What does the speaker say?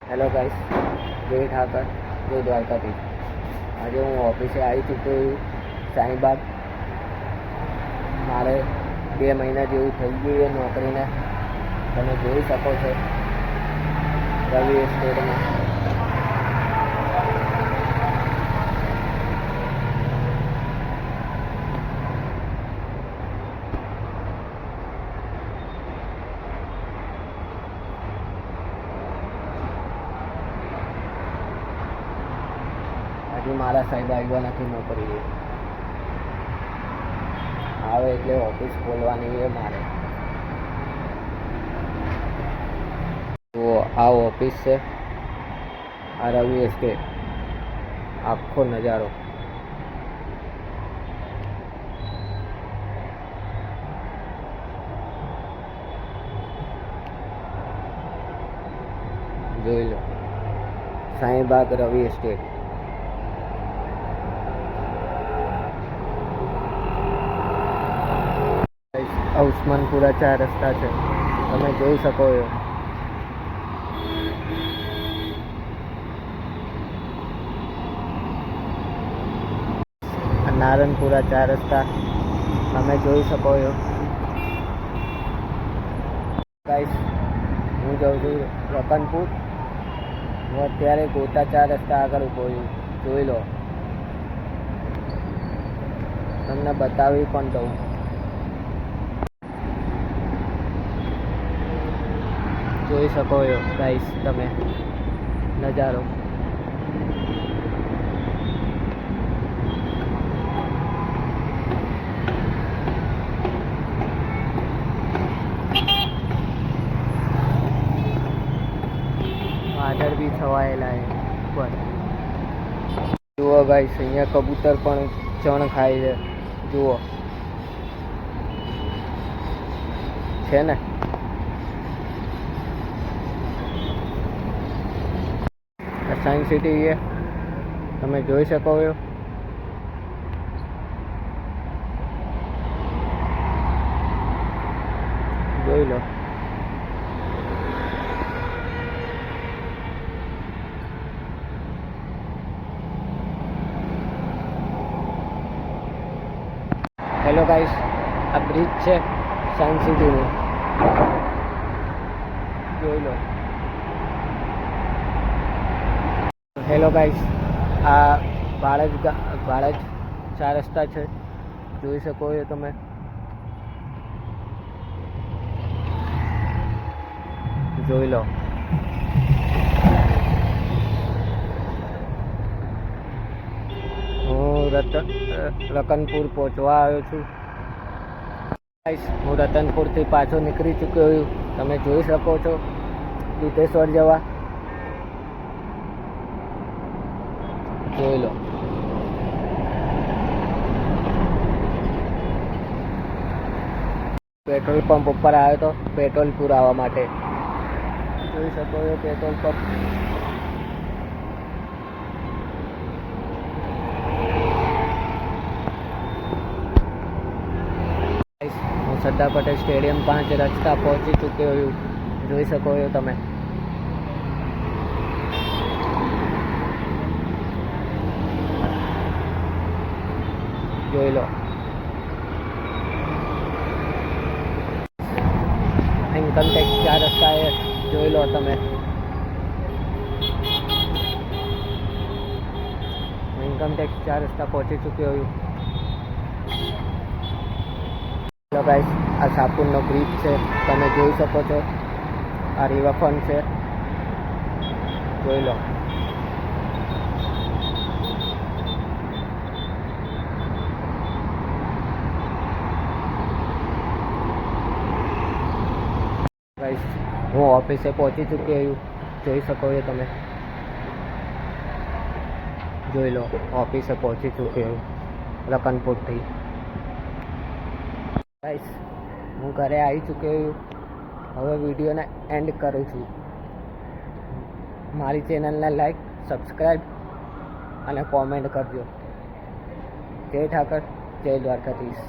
Hello guys, જય ઠાકર, જય દ્વારકાધીશ. આજે હું ઓફિસે આવી ચૂક્યો છું શાહીબાગ. મારે 2 મહિના જેવું થઈ ગયું એ નોકરીને. તમે જોઈ શકો છો રવિ એસ્ટેટમાં. હજી મારા સાહેબ આવ્યા નથી નોકરીએ. આવે એટલે ઓફિસ ખોલવાની એ મારે. તો આ ઓફિસ છે, આ રવિ એસ્ટેટ. આખો નજારો જોઈ લો. શાહીબાગ રવિ એસ્ટેટ. ઉસ્માનપુરા 4 રસ્તા છે, તમે જોઈ શકો છો. નારણપુરા 4 રસ્તા તમે જોઈ શકો છો. ગાઈસ, હું જાઉં છું રતનપુર. હું અત્યારે ગોતા 4 રસ્તા આગળ ઊભો છું. જોઈ લો, તમને બતાવી પણ દઉં. જોઈ શકો છો ગાઈસ તમે નજારો. વાદળ બી છવાયેલા ઉપર. જુઓ ગાઈસ, અહીંયા કબૂતર પણ ચણ ખાય છે. જુઓ છે ને. સાયન્સ સિટી છે, તમે જોઈ શકો છો. જોઈ લો. હેલો ગાઈસ, આ બ્રિજ છે સાયન્સ સિટીનું. જોઈ લો. હેલો ગાઈસ, આ ભાડજ 4 રસ્તા છે, જોઈ શકો છો તમે. જોઈ લો. હું રતનપુર પહોંચવા આવ્યો છું. હું રતનપુરથી પાછો નીકળી ચૂક્યો છું. તમે જોઈ શકો છો દુધેશ્વર જવા. જોઈ લો. પેટ્રોલ પંપ ઉપર આવ્યો તો પેટ્રોલ પુરાવા માટે. જોઈ શકો છો પેટ્રોલ પંપ. હું સરદાર પટેલ સ્ટેડિયમ 5 રસ્તા પહોંચી ચૂક્યો છું. જોઈ શકો છો તમે. જોઈ લો. ઇન્કમટેક્સ 4 રસ્તા એ જોઈ લો તમે. ઇન્કમટેક્સ 4 રસ્તા પહોંચી ચૂક્યો છું. હેલો ગાઈસ, આ સાપુરનો બ્રિજ છે, તમે જોઈ શકો છો. આ રિવરફ્રન્ટ છે, જોઈ લો. ગાઈસ, હું ઓફિસે પહોંચી ચૂક્યો છું. જોઈ શકો છો તમે. જોઈ લો, ઓફિસે પહોંચી ચૂક્યો છું રતનપુરથી. ગાઈસ, હું ઘરે આવી ચૂક્યો છું. હવે વિડીયોને એન્ડ કરું છું. મારી ચેનલને લાઈક, સબસ્ક્રાઈબ અને કોમેન્ટ કરજો. જય ઠાકર, જય દ્વારકાધીશ.